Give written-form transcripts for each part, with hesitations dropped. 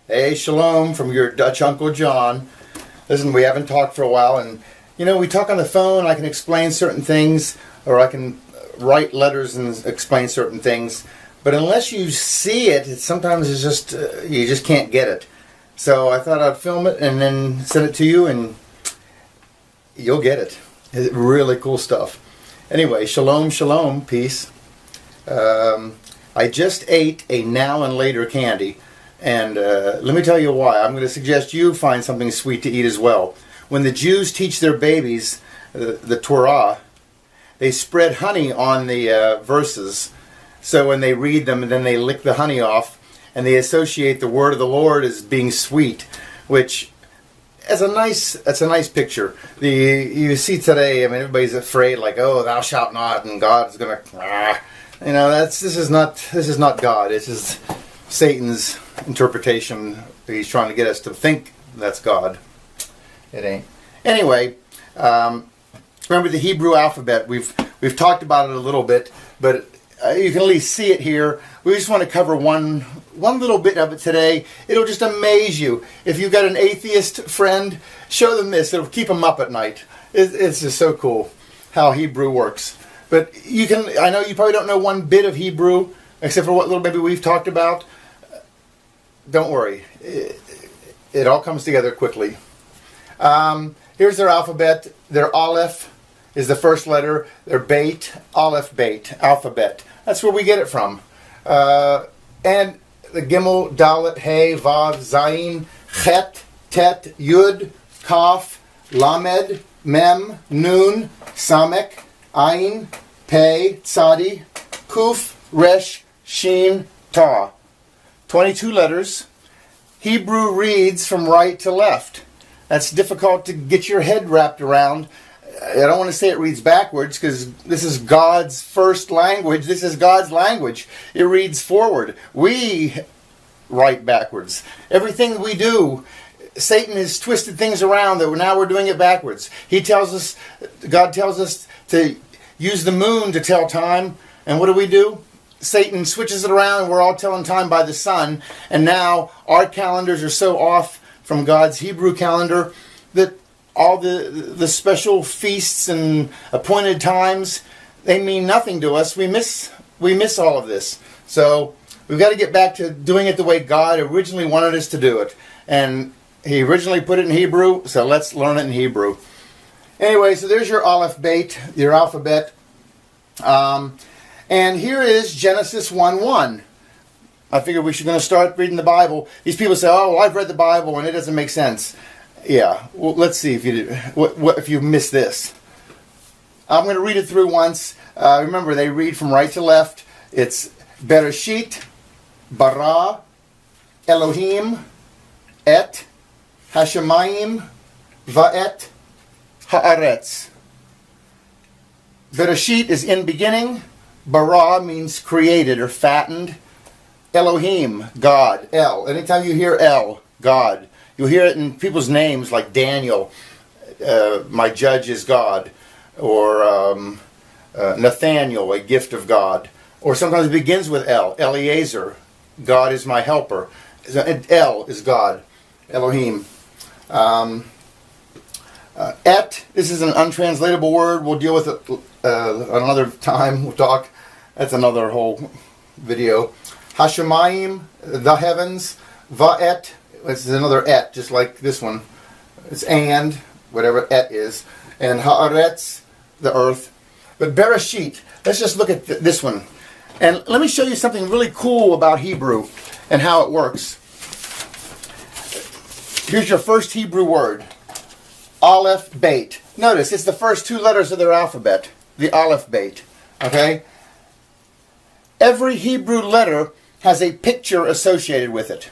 Hey, shalom from your Dutch Uncle John. Listen, we haven't talked for a while, and we talk on the phone. I can explain certain things, or I can write letters and explain certain things. But unless you see it, sometimes it's just you just can't get it. So I thought I'd film it and then send it to you, and you'll get it. It's really cool stuff. Anyway, shalom, shalom, peace. I just ate a Now and Later candy. And let me tell you why. I'm going to suggest you find something sweet to eat as well. When the Jews teach their babies the Torah, they spread honey on the verses. So when they read them, and then they lick the honey off, and they associate the word of the Lord as being sweet, which that's a nice picture. You see today, I mean, everybody's afraid, like, oh, thou shalt not, and God's going to, this is not God. It's just Satan's interpretation. He's trying to get us to think that's God. It ain't. Anyway, remember the Hebrew alphabet. We've talked about it a little bit, but you can at least see it here. We just want to cover one little bit of it today. It'll just amaze you. If you've got an atheist friend, show them this. It'll keep them up at night. It's just so cool how Hebrew works. But I know you probably don't know one bit of Hebrew, except for what little maybe we've talked about. Don't worry. It all comes together quickly. Here's their alphabet. Their Aleph is the first letter. Their Beit, Aleph, Beit, alphabet. That's where we get it from. And the Gimel, Dalet, Hey, Vav, Zayin, Chet, Tet, Yud, Kaf, Lamed, Mem, Nun, Samek, Ayin, Pei, Tzadi, Kuf, Resh, Shin, Ta. 22 letters. Hebrew reads from right to left. That's difficult to get your head wrapped around. I don't want to say it reads backwards, because this is God's first language. This is God's language. It reads forward. We write backwards. Everything we do, Satan has twisted things around that now we're doing it backwards. God tells us to use the moon to tell time. And what do? Satan switches it around, and we're all telling time by the sun. And now our calendars are so off from God's Hebrew calendar that all the special feasts and appointed times, they mean nothing to us. We miss all of this. So we've got to get back to doing it the way God originally wanted us to do it. And He originally put it in Hebrew, so let's learn it in Hebrew. Anyway, so there's your Aleph Beit, your alphabet. And here is Genesis 1:1. I figured we should going to start reading the Bible. These people say, "Oh, well, I've read the Bible and it doesn't make sense." Yeah, well, let's see if you did. What if you missed this? I'm going to read it through once. Remember, they read from right to left. It's Bereshit, Bara, Elohim, Et, Hashemayim, Va'et, Haaretz. Bereshit is in beginning. Bara means created or fattened. Elohim, God, El. Anytime you hear El, God, you'll hear it in people's names like Daniel, my judge is God, or Nathaniel, a gift of God. Or sometimes it begins with El, Eliezer, God is my helper. El is God, Elohim. Et, this is an untranslatable word. We'll deal with it another time. We'll talk. That's another whole video. Hashemayim, the heavens. Va'et, this is another et, just like this one. It's and, whatever et is. And haaretz, the earth. But Bereshit, let's just look at this one. And let me show you something really cool about Hebrew and how it works. Here's your first Hebrew word. Aleph Beit. Notice, it's the first two letters of their alphabet. The Aleph Beit. Okay? Every Hebrew letter has a picture associated with it.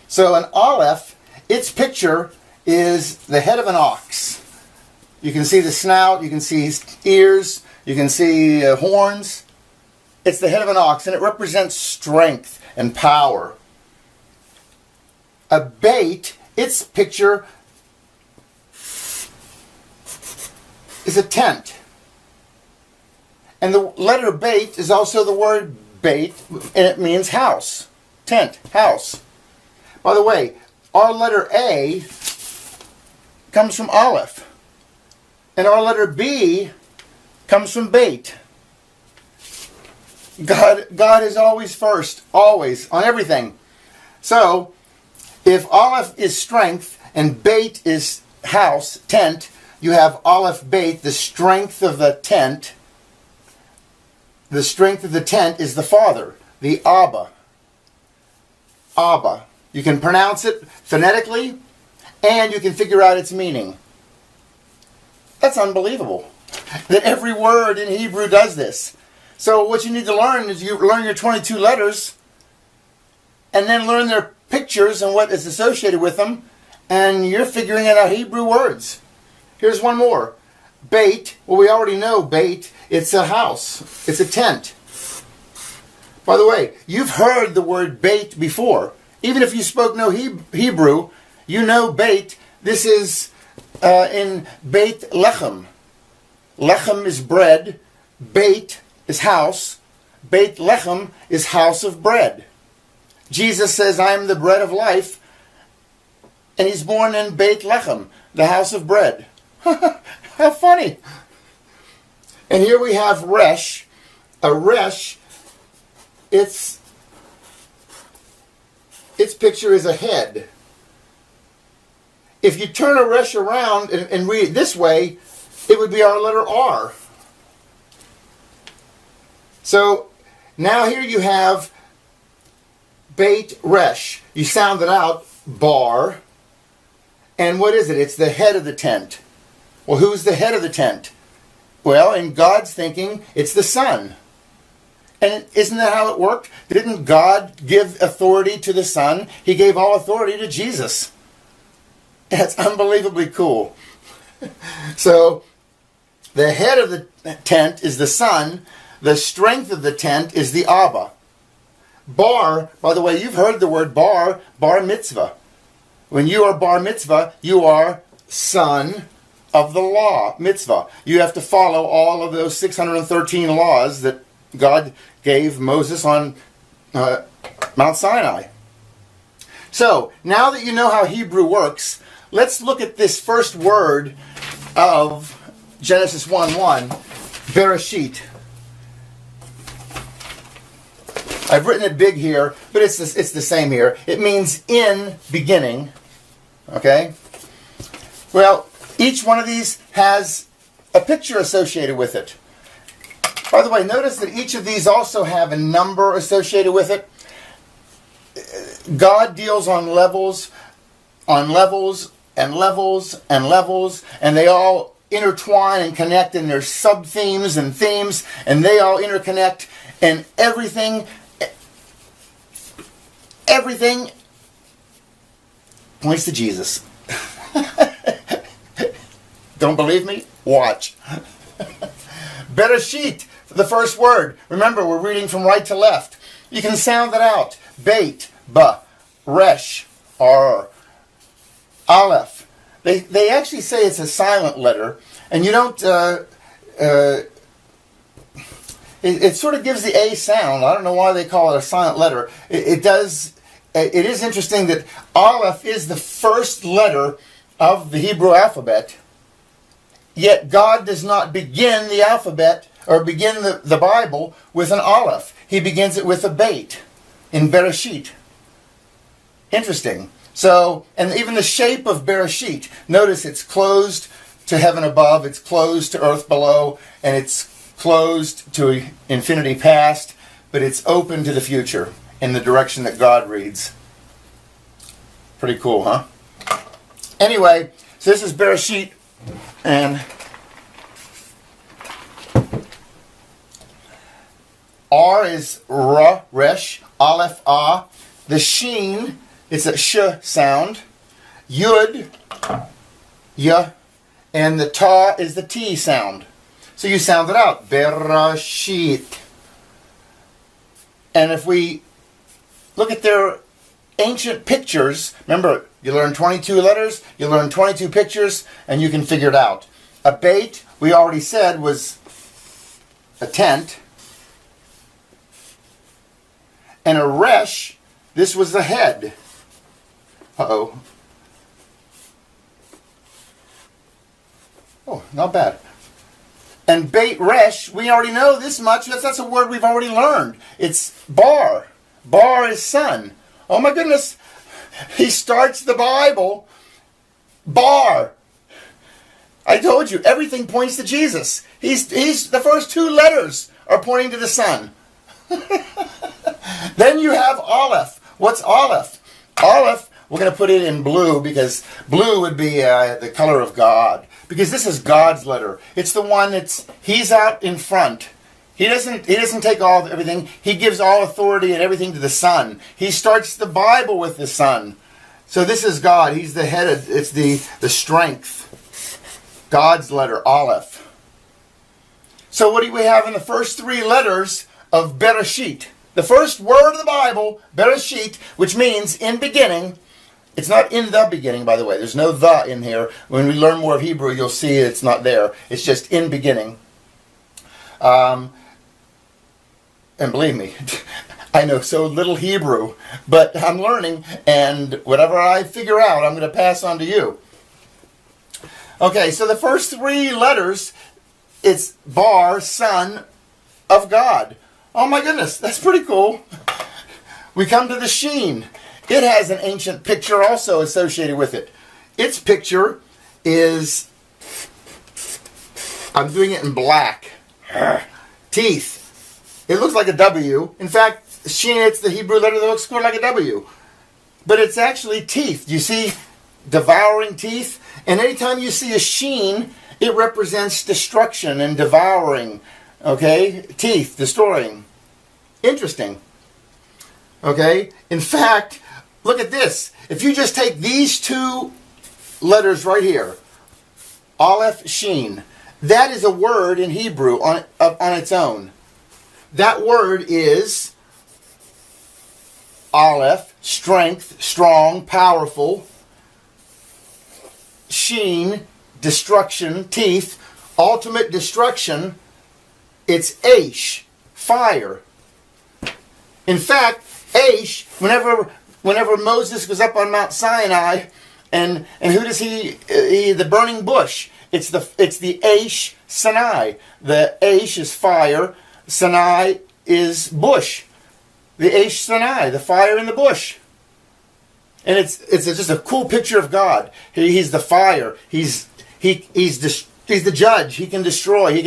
So an Aleph, its picture is the head of an ox. You can see the snout, you can see ears, you can see horns. It's the head of an ox, and it represents strength and power. A Beit, its picture is a tent. And the letter Beit is also the word Beit, and it means house. Tent, house. By the way, our letter A comes from Aleph. And our letter B comes from Beit. God is always first, always, on everything. So, if Aleph is strength and Beit is house, tent, you have Aleph Beit, the strength of the tent. The strength of the tent is the Father, the Abba. Abba. You can pronounce it phonetically, and you can figure out its meaning. That's unbelievable that every word in Hebrew does this. So what you need to learn is you learn your 22 letters and then learn their pictures and what is associated with them, and you're figuring out Hebrew words. Here's one more. Beit, well, we already know Beit, it's a house, it's a tent. By the way, you've heard the word Beit before. Even if you spoke no Hebrew, you know Beit. This is in Beit Lechem. Lechem is bread. Beit is house. Beit Lechem is house of bread. Jesus says, I am the bread of life. And he's born in Beit Lechem, the house of bread. How funny. And here we have Resh. A Resh, its picture is a head. If you turn a Resh around and read it this way, it would be our letter R. So now here you have Beit Resh. You sound it out, bar. And what is it? It's the head of the tent. Well, who's the head of the tent? Well, in God's thinking, it's the Son. And isn't that how it worked? Didn't God give authority to the Son? He gave all authority to Jesus. That's unbelievably cool. So, the head of the tent is the Son. The strength of the tent is the Abba. Bar, by the way, you've heard the word bar mitzvah. When you are bar mitzvah, you are son of the law, mitzvah. You have to follow all of those 613 laws that God gave Moses on Mount Sinai. So, now that you know how Hebrew works, let's look at this first word of Genesis 1:1, Bereshit. I've written it big here, but it's the same here. It means in beginning. Okay? Well, each one of these has a picture associated with it. By the way, notice that each of these also have a number associated with it. God deals on levels, and levels, and levels, and they all intertwine and connect, and there's sub-themes and themes, and they all interconnect, and everything points to Jesus. Don't believe me? Watch. Bereshit, the first word. Remember, we're reading from right to left. You can sound it out. Beit, ba, resh, r, aleph. They actually say it's a silent letter, and you don't... It sort of gives the A sound. I don't know why they call it a silent letter. It does. It is interesting that Aleph is the first letter of the Hebrew alphabet, yet God does not begin the alphabet or begin the Bible with an Aleph. He begins it with a Beit in Bereshit. Interesting. So, and even the shape of Bereshit, notice it's closed to heaven above, it's closed to earth below, and it's closed to infinity past, but it's open to the future in the direction that God reads. Pretty cool, huh? Anyway, so this is Bereshit, and R is Ra, Resh, Aleph, Ah. The Sheen, it's a Sh sound. Yud, Ya, and the Ta is the T sound. So you sound it out. Bereshit. And if we look at their ancient pictures, remember, you learn 22 letters, you learn 22 pictures, and you can figure it out. A Beit, we already said, was a tent. And a Resh, this was the head. Uh-oh. Oh, not bad. And Beit Resh, we already know this much. That's a word we've already learned. It's bar. Bar is son. Oh my goodness. He starts the Bible. Bar. I told you, everything points to Jesus. He's the first two letters are pointing to the Son. Then you have Aleph. What's Aleph? Aleph, we're going to put it in blue because blue would be the color of God. Because this is God's letter. It's the one he's out in front. He doesn't take everything. He gives all authority and everything to the Son. He starts the Bible with the Son. So this is God. He's the head. It's the strength. God's letter, Aleph. So what do we have in the first three letters of Bereshit? The first word of the Bible, Bereshit, which means in beginning. It's not in the beginning, by the way. There's no the in here. When we learn more of Hebrew, you'll see it's not there. It's just in beginning. And believe me, I know so little Hebrew, but I'm learning, and whatever I figure out, I'm going to pass on to you. Okay, so the first three letters, it's Bar, Son of God. Oh my goodness, that's pretty cool. We come to the Sheen. It has an ancient picture also associated with it. Its picture is, I'm doing it in black, teeth. It looks like a W. In fact, Sheen, it's the Hebrew letter that looks like a W. But it's actually teeth. You see devouring teeth? And anytime you see a Sheen, it represents destruction and devouring. Okay? Teeth, destroying. Interesting. Okay? In fact, look at this. If you just take these two letters right here, Aleph, Sheen, that is a word in Hebrew on its own. That word is Aleph, strength, strong, powerful. Sheen, destruction, teeth. Ultimate destruction, it's Aish, fire. In fact, Aish, whenever Moses was up on Mount Sinai, and who does he the burning bush? It's the Aish Sinai. The Aish is fire. Sinai is bush. The Aish Sinai, the fire in the bush. And it's just a cool picture of God. He's the fire. He's the judge. He can destroy.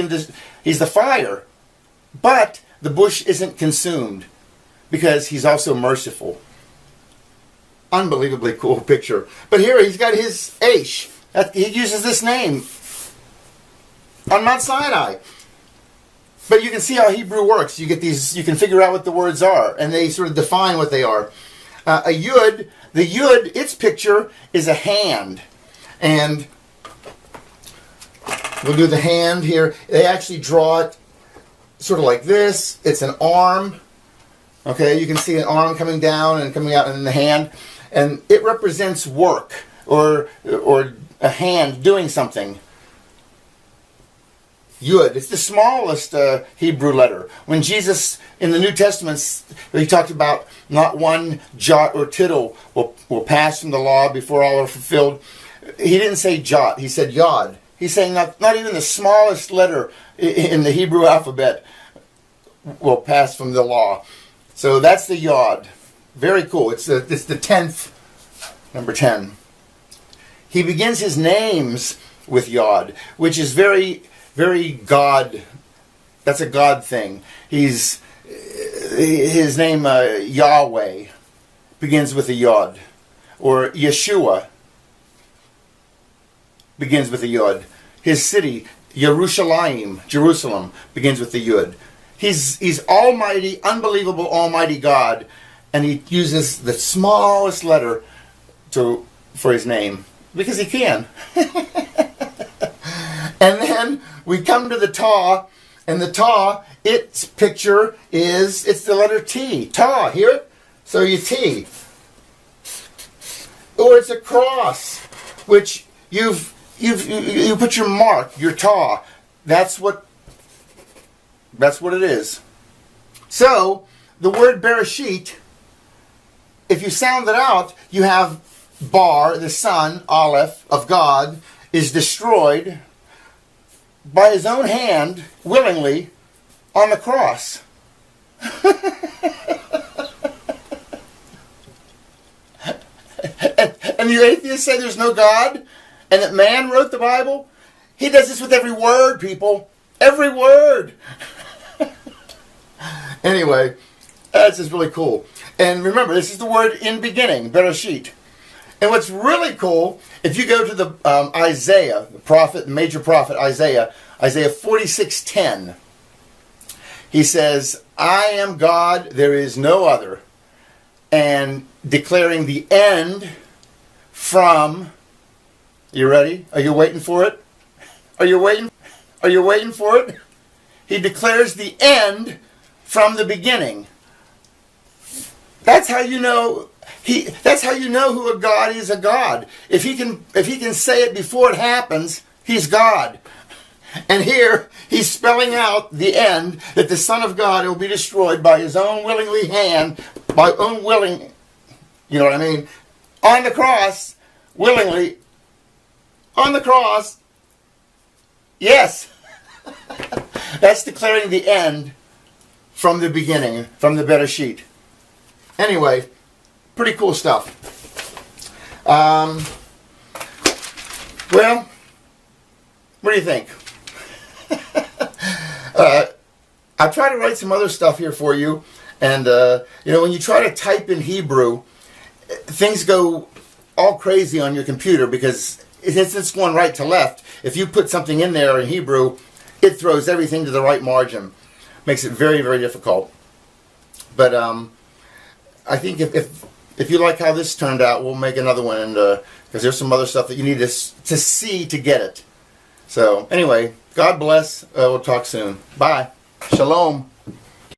He's the fire. But the bush isn't consumed because he's also merciful. Unbelievably cool picture. But here he's got his Aish. He uses this name on Mount Sinai. But you can see how Hebrew works. You get these. You can figure out what the words are, and they sort of define what they are. A Yud. The Yud, its picture is a hand. And we'll do the hand here. They actually draw it sort of like this. It's an arm. Okay, you can see an arm coming down and coming out in the hand. And it represents work or a hand doing something. Yud. It's the smallest Hebrew letter. When Jesus, in the New Testament, he talked about not one jot or tittle will pass from the law before all are fulfilled. He didn't say jot. He said yod. He's saying not even the smallest letter in the Hebrew alphabet will pass from the law. So that's the yod. Very cool. It's the 10th, number 10. He begins his names with yod, which is very God. That's a God thing. His name Yahweh begins with a yod, or Yeshua begins with a yod. His city Jerusalem begins with the yud. He's almighty, unbelievable, almighty God, and he uses the smallest letter for his name because he can. And then we come to the Ta, and the Ta, its picture it's the letter T. Ta, hear it? So you T. Or it's a cross, which you put your mark, your Ta. That's what it is. So the word Bereshit, if you sound it out, you have bar, the Son, Aleph, of God, is destroyed by his own hand, willingly, on the cross. And you atheists say there's no God and that man wrote the Bible? He does this with every word, people. Every word. Anyway, that's just really cool. And remember, this is the word in beginning, Bereshit. And what's really cool, if you go to the Isaiah, the prophet, the major prophet Isaiah 46:10, he says, I am God, there is no other, and declaring the end from, you ready? Are you waiting for it? Are you waiting? Are you waiting for it? He declares the end from the beginning. That's how you know that's how you know who a God is a God. If he can say it before it happens, he's God. And here he's spelling out the end, that the Son of God will be destroyed by his own willingly hand, by own willing, you know what I mean, on the cross, willingly, on the cross. Yes. That's declaring the end from the beginning, from the Bereshit. Anyway, pretty cool stuff. Well, what do you think? I'll try to write some other stuff here for you. And, when you try to type in Hebrew, things go all crazy on your computer because it's going right to left. If you put something in there in Hebrew, it throws everything to the right margin. Makes it very, very difficult. But I think if you like how this turned out, we'll make another one, and because there's some other stuff that you need to see to get it. So anyway, God bless. We'll talk soon. Bye. Shalom.